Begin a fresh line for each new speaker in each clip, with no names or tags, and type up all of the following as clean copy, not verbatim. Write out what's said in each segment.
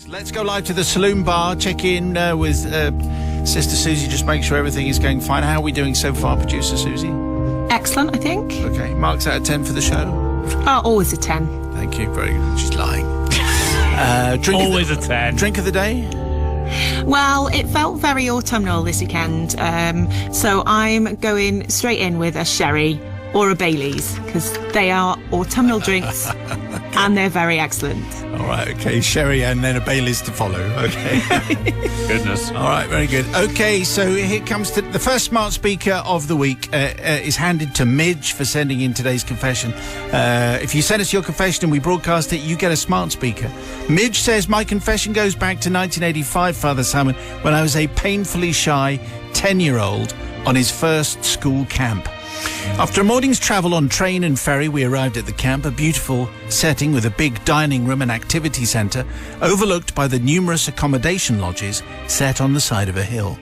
Let's go live to the saloon bar, check in with Sister Susie, just make sure everything is going fine. How are we doing so far, Producer Susie?
Excellent, I think.
Okay, marks out of 10 for the show?
Oh, always a 10.
Thank you, very good. She's lying.
Always a 10.
Drink of the day?
Well, it felt very autumnal this weekend, so I'm going straight in with a sherry or a Baileys, because they are autumnal drinks and they're very excellent.
All right, okay, sherry and then a Baileys to follow. Okay.
Goodness.
All right, very good. Okay, so here comes the first smart speaker of the week is handed to Midge for sending in today's confession. If you send us your confession and we broadcast it, you get a smart speaker. Midge says, my confession goes back to 1985, Father Simon, when I was a painfully shy 10-year-old on his first school camp. After a morning's travel on train and ferry, we arrived at the camp, a beautiful setting with a big dining room and activity centre, overlooked by the numerous accommodation lodges set on the side of a hill.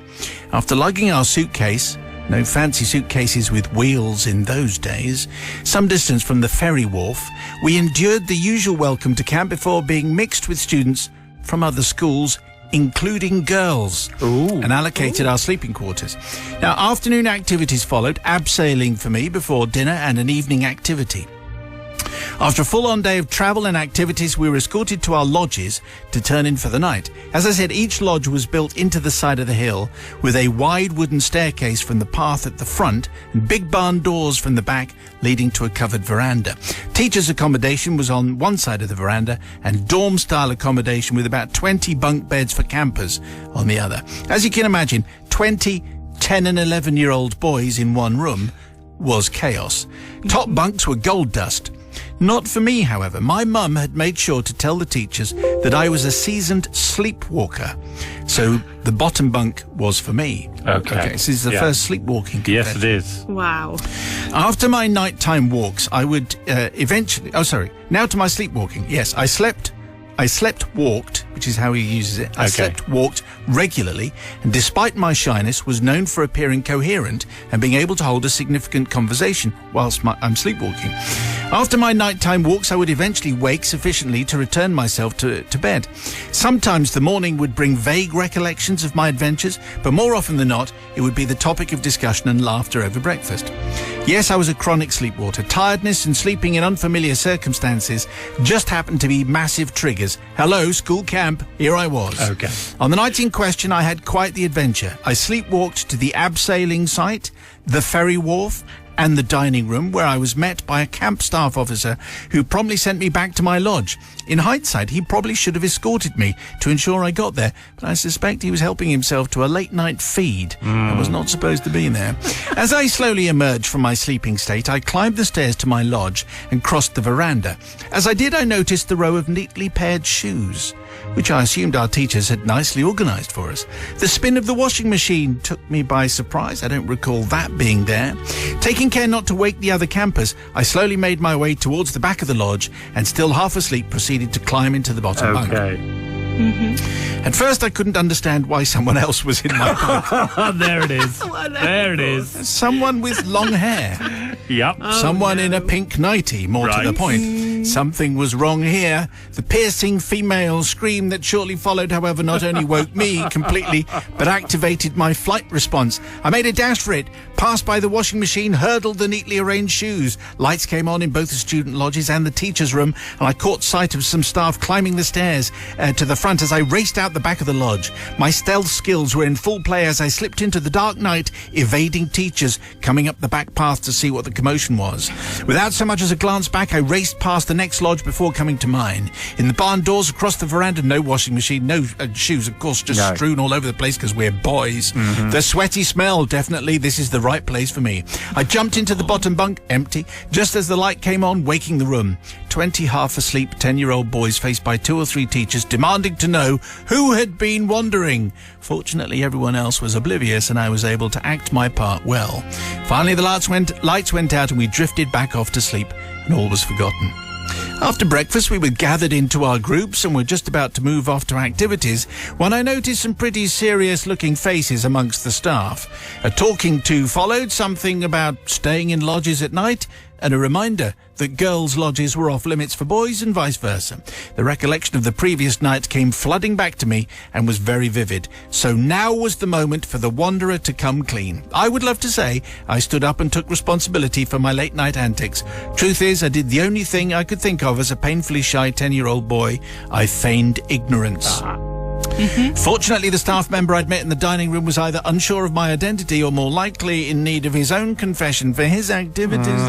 After lugging our suitcase, no fancy suitcases with wheels in those days, some distance from the ferry wharf, we endured the usual welcome to camp before being mixed with students from other schools, including girls, and allocated our sleeping quarters. Now, afternoon activities followed, abseiling for me before dinner and an evening activity. After a full-on day of travel and activities, we were escorted to our lodges to turn in for the night. As I said, each lodge was built into the side of the hill with a wide wooden staircase from the path at the front and big barn doors from the back leading to a covered veranda. Teachers' accommodation was on one side of the veranda and dorm-style accommodation with about 20 bunk beds for campers on the other. As you can imagine, 20 10 and 11-year-old boys in one room was chaos. Top bunks were gold dust. Not for me, however. My mum had made sure to tell the teachers that I was a seasoned sleepwalker. So the bottom bunk was for me.
Okay.
This is the first sleepwalking confession.
Yes, it is.
Wow.
After my nighttime walks, I would eventually... Oh, sorry. Now to my sleepwalking. Yes, I slept, walked, which is how he uses it. I slept, walked regularly, and despite my shyness, was known for appearing coherent and being able to hold a significant conversation whilst I'm sleepwalking. After my nighttime walks, I would eventually wake sufficiently to return myself to bed. Sometimes the morning would bring vague recollections of my adventures, but more often than not, it would be the topic of discussion and laughter over breakfast. Yes, I was a chronic sleepwalker. Tiredness and sleeping in unfamiliar circumstances just happened to be massive triggers. Hello, school camp, here I was.
Okay.
On the night in question, I had quite the adventure. I sleepwalked to the abseiling site, the ferry wharf, and the dining room, where I was met by a camp staff officer who promptly sent me back to my lodge. In hindsight, he probably should have escorted me to ensure I got there, but I suspect he was helping himself to a late-night feed and was not supposed to be there. As I slowly emerged from my sleeping state, I climbed the stairs to my lodge and crossed the veranda. As I did, I noticed the row of neatly paired shoes, which I assumed our teachers had nicely organised for us. The spin of the washing machine took me by surprise. I don't recall that being there. Taking care not to wake the other campers, I slowly made my way towards the back of the lodge and, still half asleep, proceeded to climb into the bottom bunk. At first, I couldn't understand why someone else was in my bunk.
There it is. There it is.
Someone with long hair.
Yep.
Someone in a pink nightie, more to the point. Something was wrong here. The piercing female scream that shortly followed, however, not only woke me completely, but activated my flight response. I made a dash for it, passed by the washing machine, hurdled the neatly arranged shoes. Lights came on in both the student lodges and the teacher's room, and I caught sight of some staff climbing the stairs to the front as I raced out the back of the lodge. My stealth skills were in full play as I slipped into the dark night, evading teachers coming up the back path to see what the commotion was. Without so much as a glance back, I raced past the next lodge before coming to mine. In the barn doors across the veranda, no washing machine, no shoes, of course, just strewn all over the place because we're boys. The sweaty smell, definitely, this is the right place for me. I jumped into the bottom bunk, empty, just as the light came on, waking the room. 20 half-asleep 10-year-old boys faced by 2 or 3 teachers demanding to know who had been wandering. Fortunately, everyone else was oblivious and I was able to act my part well. Finally, the lights went out and we drifted back off to sleep and all was forgotten. After breakfast, we were gathered into our groups and were just about to move off to activities when I noticed some pretty serious-looking faces amongst the staff. A talking to followed, something about staying in lodges at night, and a reminder that girls' lodges were off limits for boys and vice versa. The recollection of the previous night came flooding back to me and was very vivid. So now was the moment for the wanderer to come clean. I would love to say I stood up and took responsibility for my late night antics. Truth is, I did the only thing I could think of as a painfully shy 10-year-old boy. I feigned ignorance. Fortunately, the staff member I'd met in the dining room was either unsure of my identity or more likely in need of his own confession for his activities.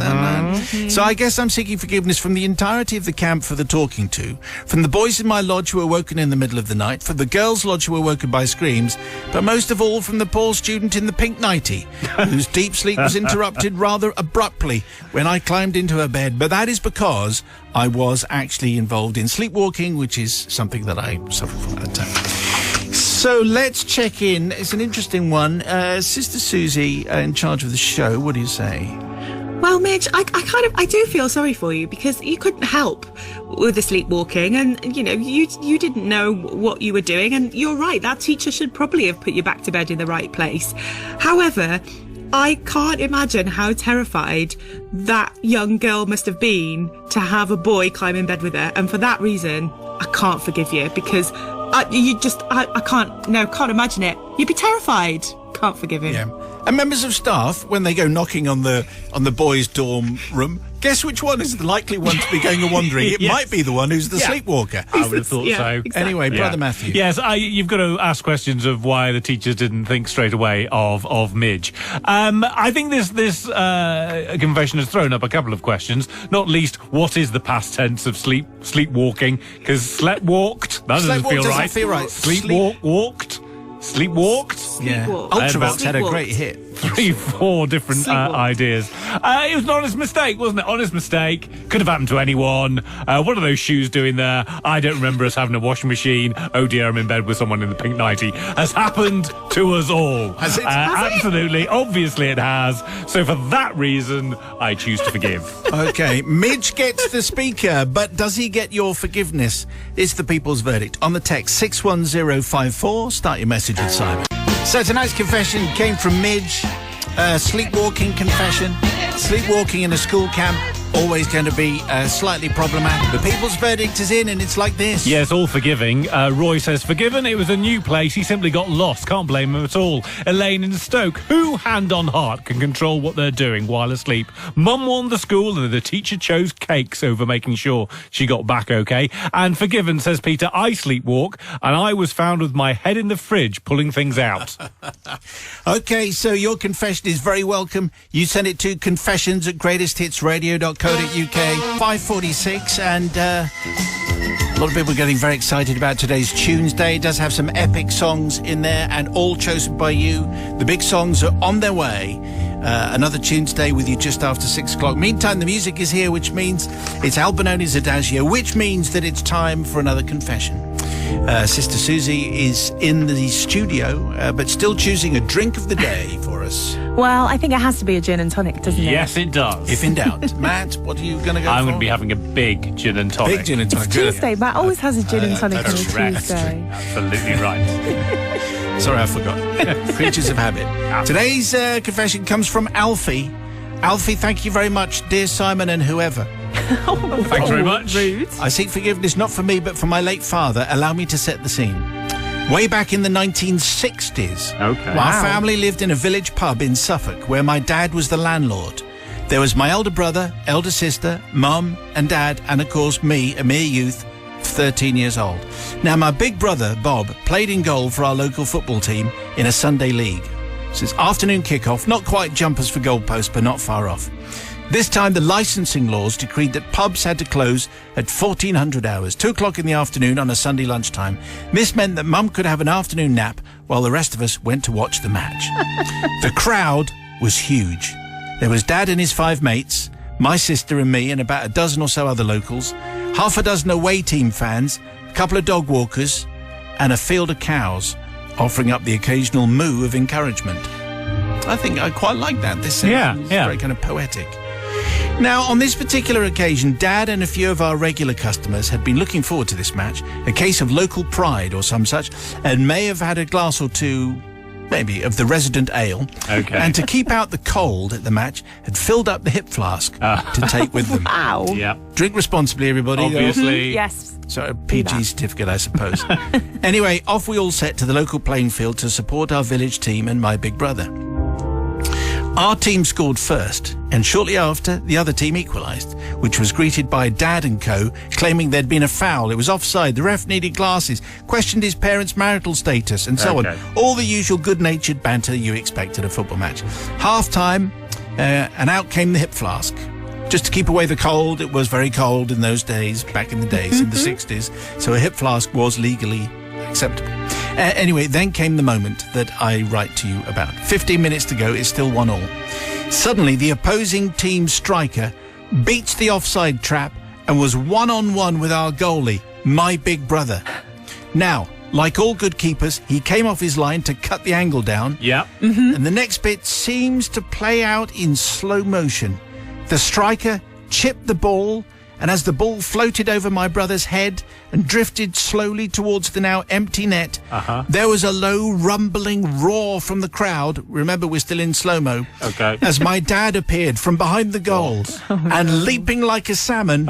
So I guess I'm seeking forgiveness from the entirety of the camp for the talking to, from the boys in my lodge who were woken in the middle of the night, from the girls' lodge who were woken by screams, but most of all from the poor student in the pink nightie, whose deep sleep was interrupted rather abruptly when I climbed into her bed. But that is because I was actually involved in sleepwalking, which is something that I suffer from at the time. So let's check in. It's an interesting one. Sister Susie, in charge of the show, what do you say?
Well, Midge, I do feel sorry for you because you couldn't help with the sleepwalking, and you didn't know what you were doing, and you're right, that teacher should probably have put you back to bed in the right place. However, I can't imagine how terrified that young girl must have been to have a boy climb in bed with her, and for that reason, I can't forgive you because I can't imagine it. You'd be terrified. Can't forgive him.
Yeah. And members of staff, when they go knocking on the boys' dorm room, guess which one is the likely one to be going a-wandering? It might be the one who's the sleepwalker.
I would have thought so.
Exactly.
Anyway, Brother Matthew.
Yes, you've got to ask questions of why the teachers didn't think straight away of Midge. I think this confession has thrown up a couple of questions, not least, what is the past tense of sleepwalking? Because sleepwalked, that doesn't feel right. Sleepwalked.
Yeah. Ultravox had a great hit.
3-4 different ideas. It was an honest mistake, wasn't it? Honest mistake. Could have happened to anyone. What are those shoes doing there? I don't remember us having a washing machine. Oh dear, I'm in bed with someone in the pink nightie. Has happened to us all.
Has it?
Absolutely. Obviously it has. So for that reason, I choose to forgive.
Okay, Midge gets the speaker, but does he get your forgiveness? It's the people's verdict. On the text 61054, start your message with Simon. So tonight's confession came from Midge. Sleepwalking confession. Sleepwalking in a school camp. Always going to be slightly problematic. The people's verdict is in, and it's like this.
Yes, all forgiving. Roy says, forgiven. It was a new place. He simply got lost. Can't blame him at all. Elaine in Stoke. Who, hand on heart, can control what they're doing while asleep? Mum warned the school and the teacher chose cakes over making sure she got back okay. And forgiven, says Peter, I sleepwalk, and I was found with my head in the fridge pulling things out.
Okay, so your confession is very welcome. You send it to confessions@greatesthitsradio.com. .co.uk, 5:46, and a lot of people are getting very excited about today's Tunes Day. It does have some epic songs in there, and all chosen by you. The big songs are on their way. Another Tunes Day with you just after 6 o'clock. Meantime, the music is here, which means it's Albinoni's Adagio, which means that it's time for another confession. Sister Susie is in the studio, but still choosing a drink of the day for us.
Well, I think it has to be a gin and tonic, doesn't it?
Yes, it does.
If in doubt. Matt, what are you going to go for?
I'm going to be having a big gin and tonic.
Big gin and tonic.
It's Tuesday. Matt always has a gin and tonic on a
Correct.
Tuesday.
Absolutely right.
Sorry, I forgot. Creatures of habit. Today's confession comes from Alfie. Alfie, thank you very much, dear Simon and whoever.
Thanks very much.
Rude.
I seek forgiveness not for me, but for my late father. Allow me to set the scene. Way back in the 1960s,
Okay.
our family lived in a village pub in Suffolk where my dad was the landlord. There was my elder brother, elder sister, mum and dad, and of course me, a mere youth, 13 years old. Now, my big brother, Bob, played in goal for our local football team in a Sunday league. So it's afternoon kickoff, not quite jumpers for goalposts, but not far off. This time, the licensing laws decreed that pubs had to close at 1400 hours, 2 o'clock in the afternoon on a Sunday lunchtime. This meant that Mum could have an afternoon nap while the rest of us went to watch the match. The crowd was huge. There was Dad and his 5 mates, my sister and me, and about a dozen or so other locals, half a dozen away team fans, a couple of dog walkers, and a field of cows offering up the occasional moo of encouragement. I think I quite like that. This sounds very kind of poetic. Now, on this particular occasion, Dad and a few of our regular customers had been looking forward to this match, a case of local pride or some such, and may have had a glass or two maybe, of the resident ale.
Okay.
And to keep out the cold at the match, had filled up the hip flask to take with them.
Wow.
Yeah.
Drink responsibly, everybody.
Obviously.
Yes.
So a PG certificate, I suppose. Anyway, off we all set to the local playing field to support our village team and my big brother. Our team scored first, and shortly after, the other team equalised, which was greeted by Dad and co, claiming there'd been a foul, it was offside, the ref needed glasses, questioned his parents' marital status, and so on. All the usual good-natured banter you expect at a football match. Half-time, and out came the hip flask. Just to keep away the cold. It was very cold in those days, back in the days, in the 60s, so a hip flask was legally acceptable. Anyway, then came the moment that I write to you about. 15 minutes to go, it's still 1-1. Suddenly, the opposing team's striker beats the offside trap and was one-on-one with our goalie, my big brother. Now, like all good keepers, he came off his line to cut the angle down.
Yeah.
And the next bit seems to play out in slow motion. The striker chipped the ball, and as the ball floated over my brother's head and drifted slowly towards the now empty net, there was a low rumbling roar from the crowd. Remember, we're still in slow-mo.
Okay.
As my dad appeared from behind the goal and leaping like a salmon.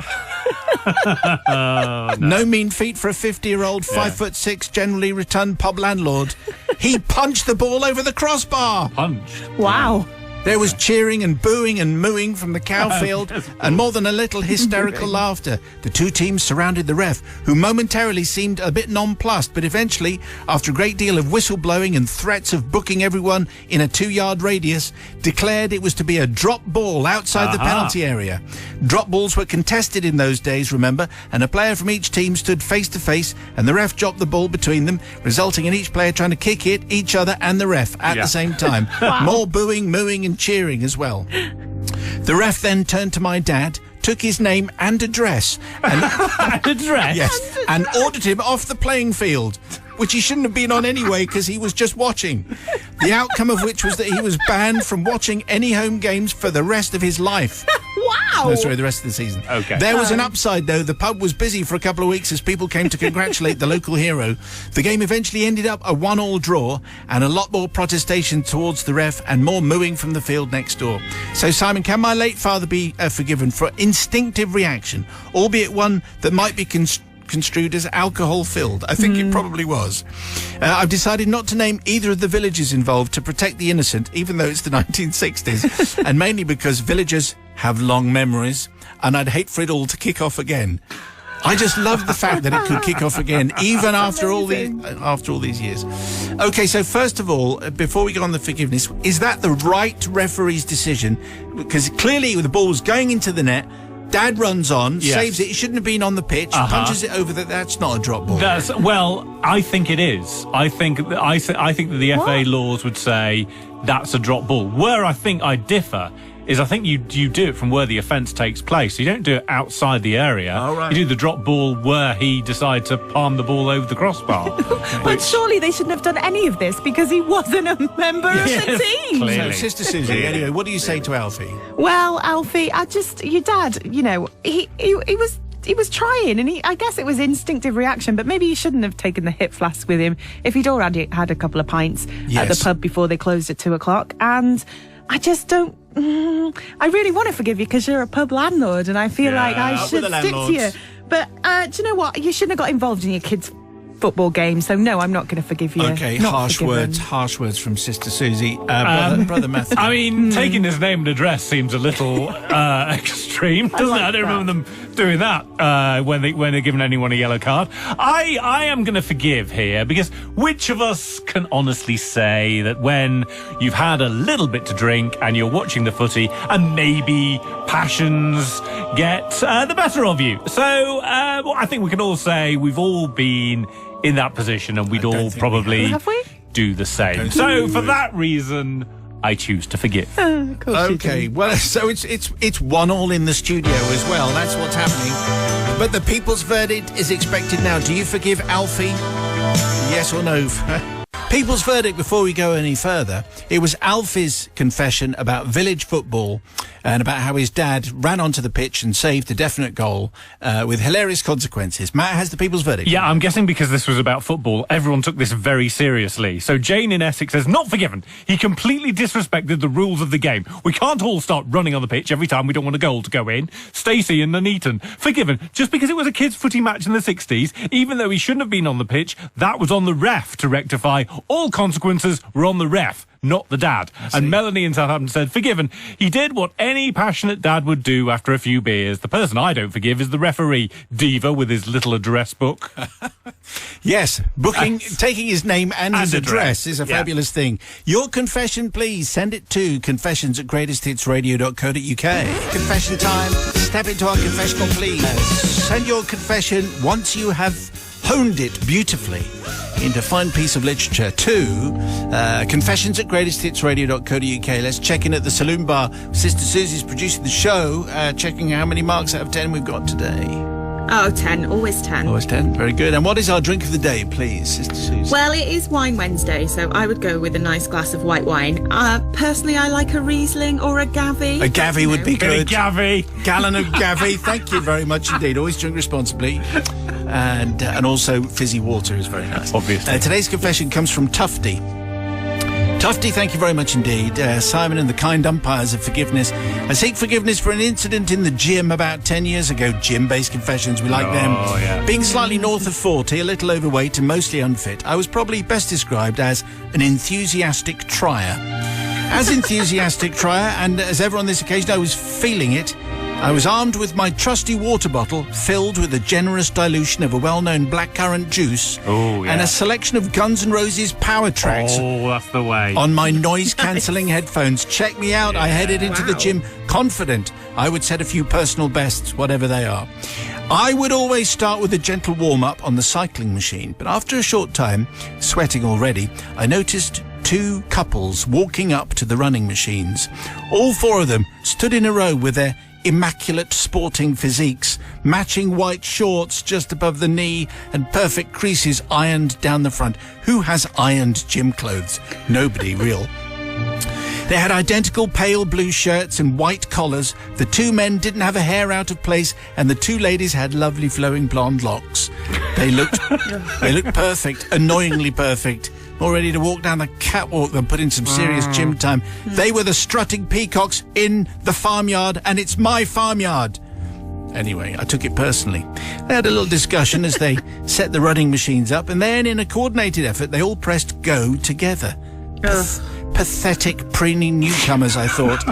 No mean feat for a 50-year-old, 5'6", generally returned pub landlord. He punched the ball over the crossbar.
Punched.
Wow.
There was cheering and booing and mooing from the cow field, and more than a little hysterical laughter. The two teams surrounded the ref, who momentarily seemed a bit nonplussed, but eventually, after a great deal of whistle-blowing and threats of booking everyone in a 2-yard radius, declared it was to be a drop ball outside the penalty area. Drop balls were contested in those days, remember, and a player from each team stood face-to-face, and the ref dropped the ball between them, resulting in each player trying to kick it, each other and the ref at the same time. More booing, mooing and cheering as well. The ref then turned to my dad, took his name and address, and yes, and ordered him off the playing field, which he shouldn't have been on anyway because he was just watching. The outcome of which was that he was banned from watching any home games for the rest of his life.
Wow!
No, sorry, the rest of the season.
Okay.
There was an upside, though. The pub was busy for a couple of weeks as people came to congratulate the local hero. The game eventually ended up a 1-1 draw, and a lot more protestation towards the ref and more mooing from the field next door. So, Simon, can my late father be forgiven for instinctive reaction, albeit one that might be construed as alcohol-filled? I think it probably was. I've decided not to name either of the villages involved to protect the innocent, even though it's the 1960s, and mainly because villagers have long memories, and I'd hate for it all to kick off again. I just love the fact that it could kick off again, even after all these years. Okay, so first of all, before we go on the forgiveness, is that the right referee's decision? Because clearly the ball was going into the net. Dad runs on, saves it. It shouldn't have been on the pitch. Punches it over. That's not a drop ball.
Well, I think it is. I think that the FA laws would say that's a drop ball. Where I think I differ is I think you do it from where the offence takes place. You don't do it outside the area.
Oh, right.
You do the drop ball where he decided to palm the ball over the crossbar.
But surely they shouldn't have done any of this because he wasn't a member of the team.
Clearly.
So, Sister Susie, anyway, what do you say to Alfie?
Well, Alfie, your dad, you know, he was trying, and I guess it was instinctive reaction, but maybe he shouldn't have taken the hip flask with him if he'd already had a couple of pints at the pub before they closed at 2:00. And I just don't. I really want to forgive you because you're a pub landlord, and I feel like I should stick to you. But do you know what? You shouldn't have got involved in your kids' football game. So no, I'm not going to forgive you.
Okay,
Not
harsh words from Sister Susie. Brother Matthew.
I mean, taking his name and address seems a little extreme, doesn't it? I don't remember them doing that when they're giving anyone a yellow card. I am going to forgive here because which of us can honestly say that when you've had a little bit to drink and you're watching the footy and maybe passions get the better of you? So I think we can all say we've all been in that position, and we'd all probably do the same. So for that reason, I choose to forgive.
Okay, well, so it's 1-1 in the studio as well. That's what's happening. But the people's verdict is expected now. Do you forgive Alfie? Yes or no? People's verdict, before we go any further, it was Alfie's confession about village football and about how his dad ran onto the pitch and saved a definite goal with hilarious consequences. Matt has the people's verdict.
Yeah, I'm guessing because this was about football, everyone took this very seriously. So Jane in Essex says, not forgiven. He completely disrespected the rules of the game. We can't all start running on the pitch every time we don't want a goal to go in. Stacey in Nuneaton, forgiven. Just because it was a kids' footy match in the 60s, even though he shouldn't have been on the pitch, that was on the ref to rectify. All consequences were on the ref, not the dad. And Melanie in Southampton said, forgiven. He did what any passionate dad would do after a few beers. The person I don't forgive is the referee, Diva, with his little address book.
Yes, taking his name and his address is a fabulous thing. Your confession, please. Send it to confessions@greatesthitsradio.co.uk. Confession time. Step into our confessional, please. Send your confession once you have honed it beautifully into fine piece of literature to confessions@greatesthitsradio.co.uk. Let's check in at the saloon bar. Sister Susie's producing the show, checking how many marks out of 10 we've got today.
Oh, 10. Always 10.
Always 10. Very good. And what is our drink of the day, please, Sister Susie?
Well, it is Wine Wednesday, so I would go with a nice glass of white wine. Personally, I like a Riesling or a Gavi.
A Gavi would be good.
Gavi.
Gallon of Gavi. Thank you very much indeed. Always drink responsibly. And also fizzy water is very nice.
Obviously.
Today's confession comes from Tufty. Tufty, thank you very much indeed. Simon and the kind umpires of forgiveness. I seek forgiveness for an incident in the gym about 10 years ago. Gym-based confessions, we like them.
Yeah.
Being slightly north of 40, a little overweight and mostly unfit, I was probably best described as an enthusiastic trier. As enthusiastic trier, and as ever on this occasion I was feeling it, I was armed with my trusty water bottle filled with a generous dilution of a well-known blackcurrant juice and a selection of Guns N' Roses power tracks.
Oh, that's the way.
On my noise-cancelling headphones. Check me out. I headed into the gym confident I would set a few personal bests, whatever they are. I would always start with a gentle warm-up on the cycling machine, but after a short time, sweating already, I noticed two couples walking up to the running machines. All four of them stood in a row with their immaculate sporting physiques, matching white shorts just above the knee and perfect creases ironed down the front. Who has ironed gym clothes? Nobody, real. They had identical pale blue shirts and white collars. The two men didn't have a hair out of place, and the two ladies had lovely flowing blonde locks. They looked perfect, annoyingly perfect. All ready to walk down the catwalk and put in some serious gym time. They were the strutting peacocks in the farmyard, and it's my farmyard. Anyway, I took it personally. They had a little discussion as they set the running machines up, and then in a coordinated effort, they all pressed go together. Pathetic preening newcomers, I thought,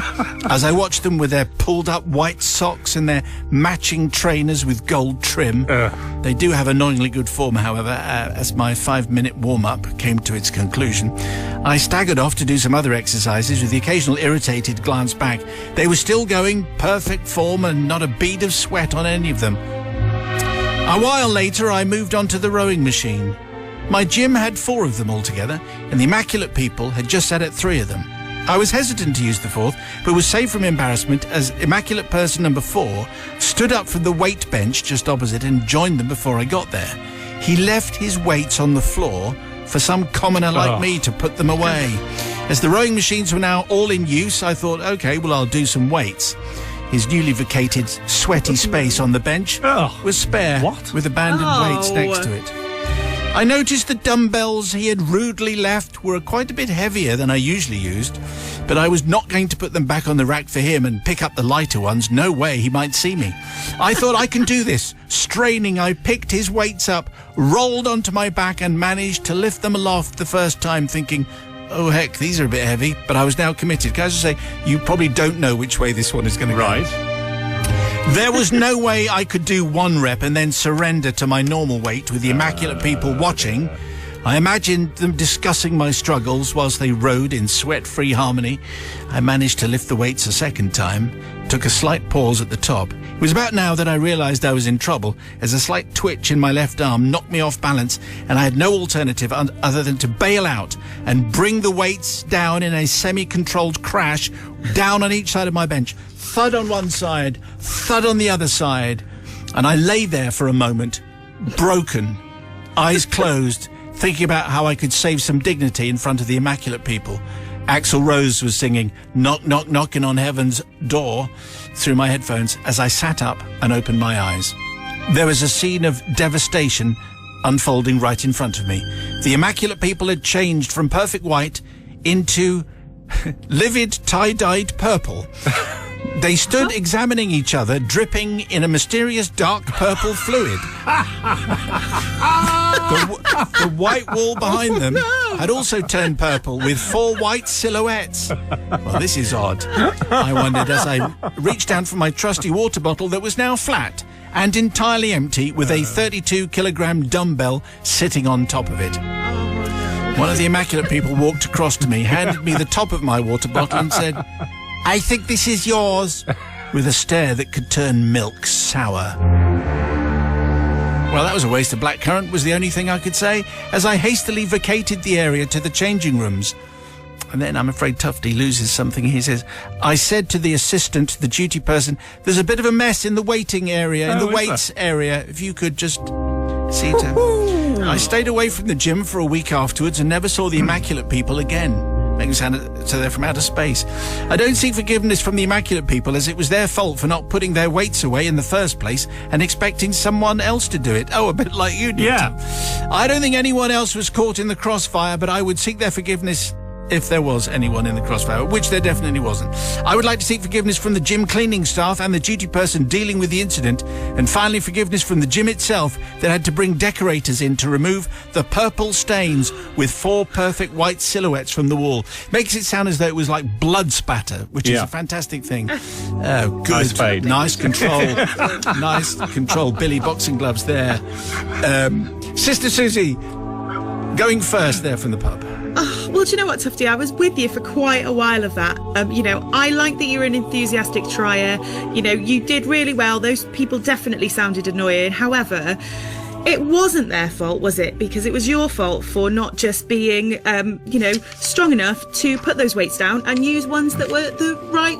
as I watched them with their pulled-up white socks and their matching trainers with gold trim. They do have annoyingly good form, however, as my 5-minute warm-up came to its conclusion. I staggered off to do some other exercises with the occasional irritated glance back. They were still going, perfect form, and not a bead of sweat on any of them. A while later, I moved on to the rowing machine. My gym had 4 of them altogether, and the immaculate people had just sat at 3 of them. I was hesitant to use the 4th, but was saved from embarrassment as immaculate person number 4 stood up from the weight bench just opposite and joined them before I got there. He left his weights on the floor for some commoner like me to put them away. As the rowing machines were now all in use, I thought, OK, well, I'll do some weights. His newly vacated, sweaty space on the bench was spare, with abandoned weights next to it. I noticed the dumbbells he had rudely left were quite a bit heavier than I usually used, but I was not going to put them back on the rack for him and pick up the lighter ones. No way, he might see me. I thought, I can do this. Straining, I picked his weights up, rolled onto my back and managed to lift them aloft the first time, thinking, oh heck, these are a bit heavy, but I was now committed. Can I just say, you probably don't know which way this one is going to go.
Right.
There was no way I could do 1 rep and then surrender to my normal weight with the immaculate people watching. I imagined them discussing my struggles whilst they rowed in sweat-free harmony. I managed to lift the weights a second time, took a slight pause at the top. It was about now that I realised I was in trouble, as a slight twitch in my left arm knocked me off balance, and I had no alternative other than to bail out and bring the weights down in a semi-controlled crash down on each side of my bench. Thud on one side, thud on the other side, and I lay there for a moment, broken, eyes closed, thinking about how I could save some dignity in front of the immaculate people. Axl Rose was singing Knock, Knock, Knocking on Heaven's Door through my headphones as I sat up and opened my eyes. There was a scene of devastation unfolding right in front of me. The immaculate people had changed from perfect white into livid tie-dyed purple. They stood examining each other, dripping in a mysterious dark purple fluid. The white wall behind them had also turned purple with 4 white silhouettes. Well, this is odd, I wondered as I reached down for my trusty water bottle that was now flat and entirely empty with a 32-kilogram dumbbell sitting on top of it. One of the immaculate people walked across to me, handed me the top of my water bottle and said, "I think this is yours," with a stare that could turn milk sour. Well, that was a waste of blackcurrant, was the only thing I could say, as I hastily vacated the area to the changing rooms. And then I'm afraid Tufty loses something. He says, "I said to the assistant, the duty person, there's a bit of a mess in the waiting area, in the weights area. If you could just see to..." I stayed away from the gym for a week afterwards and never saw the immaculate people again. Making sound so they're from outer space. I don't seek forgiveness from the immaculate people, as it was their fault for not putting their weights away in the first place and expecting someone else to do it. Oh, a bit like you did.
Yeah.
I don't think anyone else was caught in the crossfire, but I would seek their forgiveness if there was anyone in the crossfire, which there definitely wasn't. I would like to seek forgiveness from the gym cleaning staff and the duty person dealing with the incident, and finally forgiveness from the gym itself that had to bring decorators in to remove the purple stains with 4 perfect white silhouettes from the wall. Makes it sound as though it was like blood spatter, which is a fantastic thing. Oh, good.
Nice fade.
Nice control. Nice control. Billy boxing gloves there. Sister Susie, going first there from the pub.
Well, do you know what, Tufty? I was with you for quite a while of that. I like that you're an enthusiastic trier. You did really well. Those people definitely sounded annoying. However, it wasn't their fault, was it? Because it was your fault for not just being, strong enough to put those weights down and use ones that were the right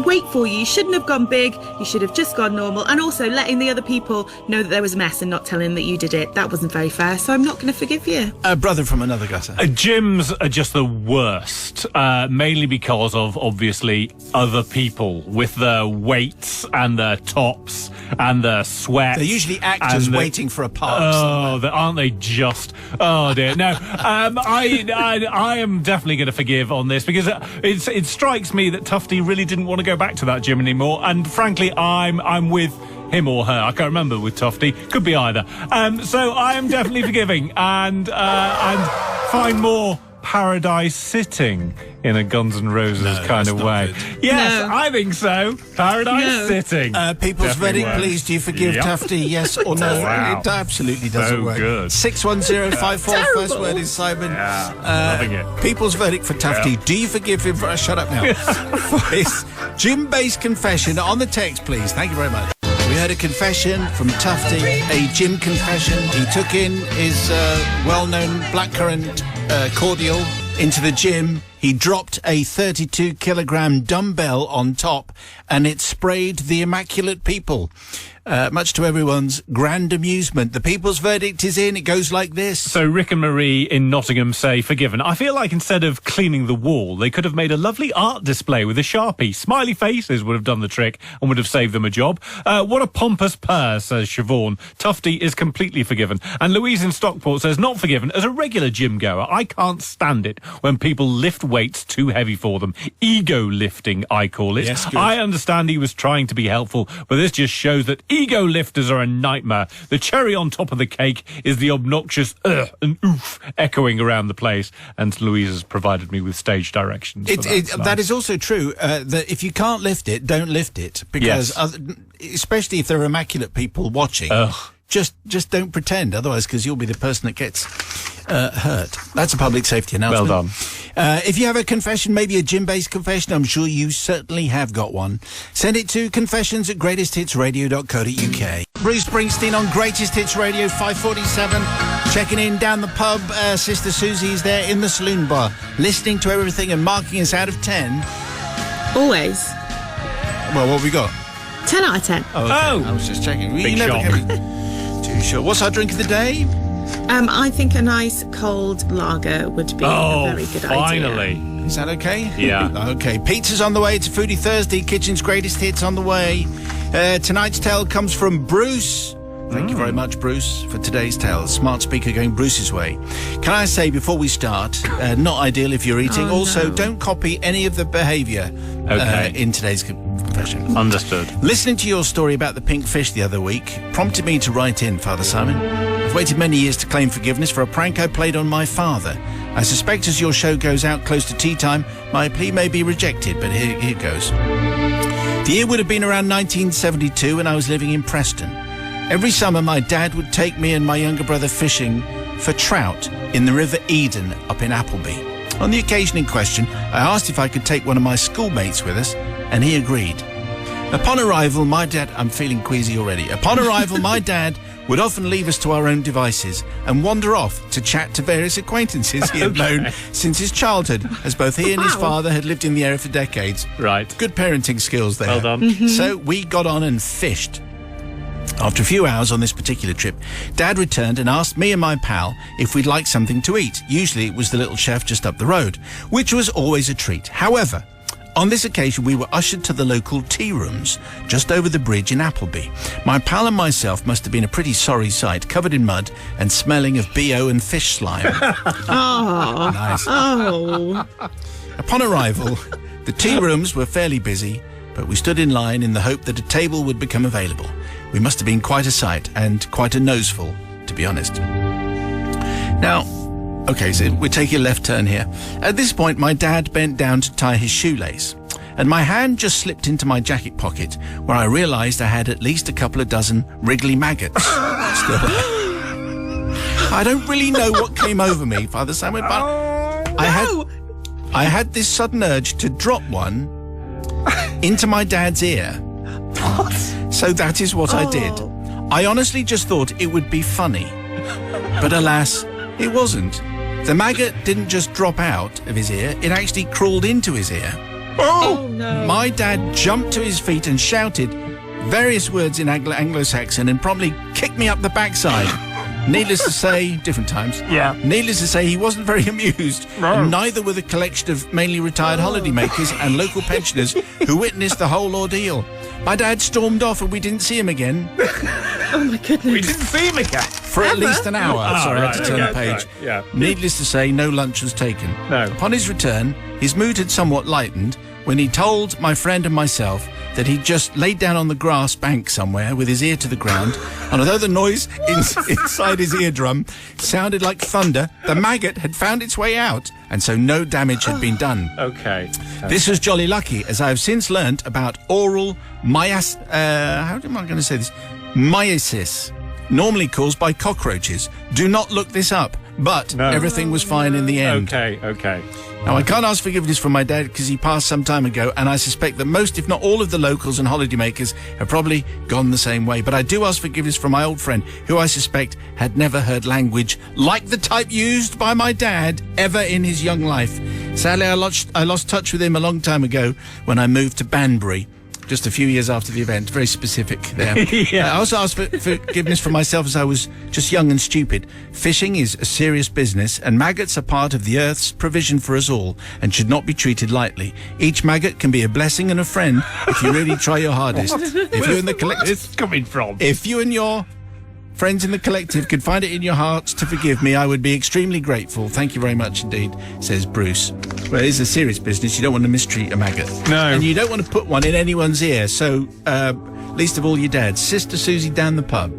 weight for you. You shouldn't have gone big. You should have just gone normal. And also letting the other people know that there was a mess and not telling them that you did it. That wasn't very fair. So I'm not going to forgive you.
A brother from another gutter.
Gyms are just the worst, mainly because of, obviously, other people with their weights and their tops and their sweat.
They're usually actors waiting for a part.
Oh, aren't they just? Oh, dear. No, I am definitely going to forgive on this, because it strikes me that Tufty really didn't want to go back to that gym anymore, and frankly I'm with him or her. I can't remember with Tufty. Could be either. So I am definitely forgiving and find more paradise sitting in a Guns N' Roses kind of way.
Good.
Yes,
No.
I think so. Paradise sitting.
People's
Definitely
verdict,
works.
please. Do you forgive Tufty? Yes or no?
Wow.
It absolutely doesn't
So
work.
good.
61054. First
Terrible.
word is Simon.
Yeah, loving it.
People's verdict for Tufty.
Yeah.
Do you forgive him for... Shut up now. For his gym-based confession on the text, please. Thank you very much. We heard a confession from Tufty, a gym confession. He took in his well-known blackcurrant cordial into the gym. He dropped a 32-kilogram dumbbell on top, and it sprayed the immaculate people. Much to everyone's grand amusement. The people's verdict is in. It goes like this.
So Rick and Marie in Nottingham say forgiven. I feel like instead of cleaning the wall, they could have made a lovely art display with a Sharpie. Smiley faces would have done the trick and would have saved them a job. What a pompous purr, says Siobhan. Tufty is completely forgiven. And Louise in Stockport says not forgiven. As a regular gym goer, I can't stand it when people lift weights too heavy for them. Ego lifting, I call it.
Yes, good.
I understand he was trying to be helpful, but this just shows that ego lifters are a nightmare. The cherry on top of the cake is the obnoxious and oof echoing around the place. And Louise has provided me with stage directions. for that.
That is also true, that if you can't lift it, don't lift it. Because, especially if there are immaculate people watching, just don't pretend. Otherwise, because you'll be the person that gets hurt. That's a public safety announcement.
Well done.
If you have a confession, maybe a gym-based confession, I'm sure you certainly have got one. Send it to confessions@greatesthitsradio.co.uk. Bruce Springsteen on Greatest Hits Radio 547. Checking in down the pub. Sister Susie's there in the saloon bar, listening to everything and marking us out of 10.
Always.
Well, what have we got?
10 out of 10.
Oh, okay. I was just checking.
Big
never
shock.
can be too sure. What's our drink of the day?
I think a nice cold lager would be a very good
finally.
idea.
Is that okay?
Yeah.
Okay, pizza's on the way. It's a Foodie Thursday. Kitchen's greatest hits on the way. Tonight's tale comes from Bruce. Thank you very much, Bruce, for today's tale. Smart speaker going Bruce's way. Can I say, before we start, not ideal if you're eating. Don't copy any of the behaviour in today's confession.
Understood.
Listening to your story about the pink fish the other week prompted me to write in, Father Simon. I've waited many years to claim forgiveness for a prank I played on my father. I suspect as your show goes out close to tea time, my plea may be rejected, but here goes. The year would have been around 1972 and I was living in Preston. Every summer, my dad would take me and my younger brother fishing for trout in the River Eden up in Appleby. On the occasion in question, I asked if I could take one of my schoolmates with us, and he agreed. Upon arrival, I'm feeling queasy already. Upon arrival, my dad would often leave us to our own devices and wander off to chat to various acquaintances he had known since his childhood, as both he and his father had lived in the area for decades.
Right.
Good parenting skills there.
Well done.
So we got on and fished. After a few hours on this particular trip, Dad returned and asked me and my pal if we'd like something to eat. Usually it was the little chef just up the road, which was always a treat. However, on this occasion, we were ushered to the local tea rooms just over the bridge in Appleby. My pal and myself must have been a pretty sorry sight, covered in mud and smelling of BO and fish slime.
Oh.
Nice.
Oh.
Upon arrival, the tea rooms were fairly busy, but we stood in line in the hope that a table would become available. We must have been quite a sight and quite a noseful, to be honest. Now, okay, so we're taking a left turn here. At this point, my dad bent down to tie his shoelace, and my hand just slipped into my jacket pocket, where I realised I had at least a couple of dozen wriggly maggots still there. I don't really know what came over me, Father Simon, but I had this sudden urge to drop one into my dad's ear.
What?
So that is what I did. I honestly just thought it would be funny. But alas, it wasn't. The maggot didn't just drop out of his ear, it actually crawled into his ear.
Oh no.
My dad jumped to his feet and shouted various words in Anglo-Saxon and promptly kicked me up the backside. Needless to say, different times.
Yeah.
Needless to say, he wasn't very amused.
No.
And neither were the collection of mainly retired holidaymakers and local pensioners who witnessed the whole ordeal. My dad stormed off and we didn't see him again.
Oh my goodness.
We didn't see him again.
For at least an hour. Sorry, I had to turn the page.
Right, yeah.
Needless to say, no lunch was taken.
No.
Upon his return, his mood had somewhat lightened when he told my friend and myself that he'd just laid down on the grass bank somewhere with his ear to the ground, and although the noise inside his eardrum sounded like thunder, the maggot had found its way out, and so no damage had been done.
Okay.
This was jolly lucky, as I have since learnt about oral myiasis, normally caused by cockroaches. Do not look this up, but everything was fine in the end.
Okay.
Now, I can't ask forgiveness from my dad because he passed some time ago, and I suspect that most, if not all, of the locals and holidaymakers have probably gone the same way. But I do ask forgiveness from my old friend, who I suspect had never heard language like the type used by my dad ever in his young life. Sadly, I lost touch with him a long time ago when I moved to Banbury. Just a few years after the event. Very specific there.
Yeah.
I also asked for forgiveness for myself as I was just young and stupid. Fishing is a serious business, and maggots are part of the earth's provision for us all and should not be treated lightly. Each maggot can be a blessing and a friend if you really try your hardest. If you and the collective,
Where's this coming from?
if you and your friends in the collective could find it in your hearts to forgive me, I would be extremely grateful. Thank you very much indeed, says Bruce. Well, it is a serious business. You don't want to mistreat a maggot.
No.
And you don't want to put one in anyone's ear. So, least of all your dad's. Sister Susie down the pub.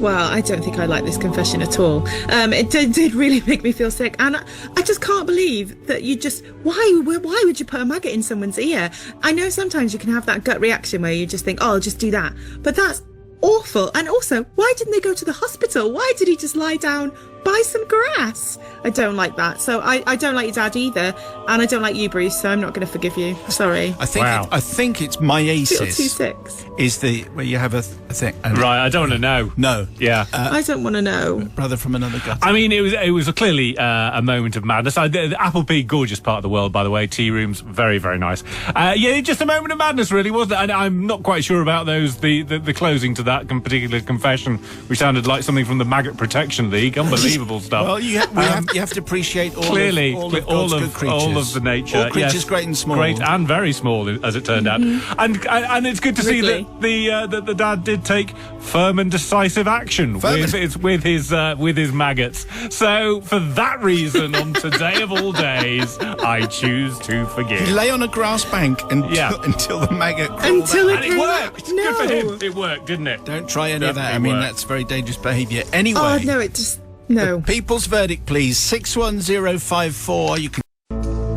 Well, I don't think I like this confession at all. It did really make me feel sick, and I just can't believe that you just... Why would you put a maggot in someone's ear? I know sometimes you can have that gut reaction where you just think, oh, I'll just do that. But that's awful. And also, why didn't they go to the hospital? Why did he just lie down buy some grass. I don't like that. So I don't like your dad either. And I don't like you, Bruce, so I'm not going to forgive you. Sorry.
I think
Wow.
I think it's meiosis.
26.
Is the where you have a thing.
Right, I don't want to know.
No.
Yeah.
I don't want to know.
Brother from another gutter.
I mean, it was clearly a moment of madness. The Appleby, gorgeous part of the world, by the way. Tea rooms, very, very nice. Yeah, just a moment of madness, really, wasn't it? And I'm not quite sure about the closing to that particular confession, which sounded like something from the Maggot Protection League. Unbelievable stuff.
Well, you have to appreciate all
Clearly,
of God's good creatures.
all of the nature.
All creatures,
yes,
great and small.
Great and very small, as it turned out. And it's good to see
Wrigley.
that the dad did take firm and decisive action with his maggots. So for that reason, on today of all days, I choose to
He
forgive.
lay on a grass bank until the maggot crawled
Until
out.
And it worked.
No.
Good for him. It worked, didn't it?
Don't try any of that. I
Definitely
mean,
worked.
that's very dangerous behaviour. Anyway.
Oh, no, it just... No.
People's verdict, please. 61054. You can.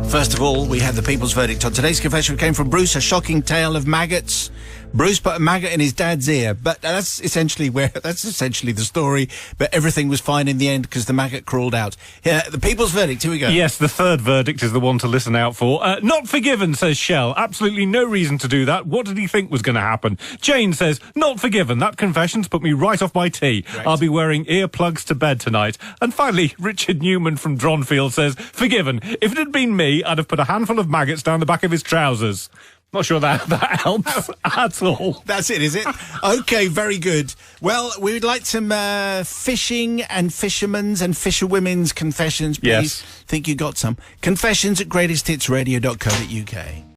First of all, we have the people's verdict on today's confession. Came from Bruce, a shocking tale of maggots. Bruce put a maggot in his dad's ear, but that's essentially the story. But everything was fine in the end because the maggot crawled out. Yeah, the people's verdict. Here we go.
Yes, the third verdict is the one to listen out for. Not forgiven, says Shell. Absolutely no reason to do that. What did he think was going to happen? Jane says, not forgiven. That confession's put me right off my tea.
Right.
I'll be wearing earplugs to bed tonight. And finally, Richard Newman from Dronfield says, forgiven. If it had been me, I'd have put a handful of maggots down the back of his trousers. Not sure that helps at all.
That's it, is it? Okay, very good. Well, we would like some fishing and fishermen's and fisherwomen's confessions, please.
Yes.
Think you got some. Confessions at greatesthitsradio.co.uk.